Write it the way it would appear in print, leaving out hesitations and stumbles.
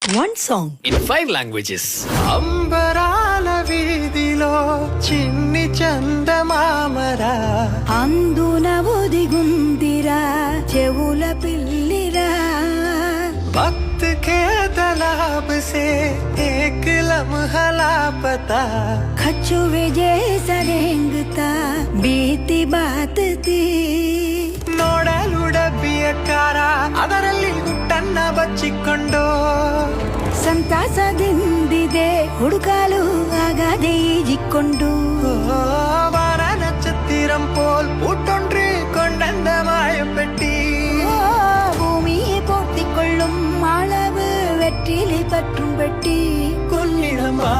One song in 5 languages. అంబరాల వీధిలో చిన్ని చందమామరా అందున ఒదిగుందిరా చెవుల పిల్లిరా वक्त के तालाब से एक लम्हा लापता खचुवे जैसा रेंगता बीती बात थी ನೋಡಲು ಡಬ್ಬಿಯಕಾರ ಅದರಲ್ಲಿ ಹುಟ್ಟನ್ನ ಬಚ್ಚಿಕೊಂಡು ಸಂತಾಸದಿಂದಿದೆ ಹುಡುಕಾಲು ಆಗದೆ ಈಜಿಕೊಂಡು வார நட்சத்திரம் போல் பூட்டொன்று கொண்டந்த மாயப்பெட்டி பூமியை போர்த்திக் கொள்ளும் அளவு வெற்றிலை பற்றும் பெட்டி கொள்ளிடமா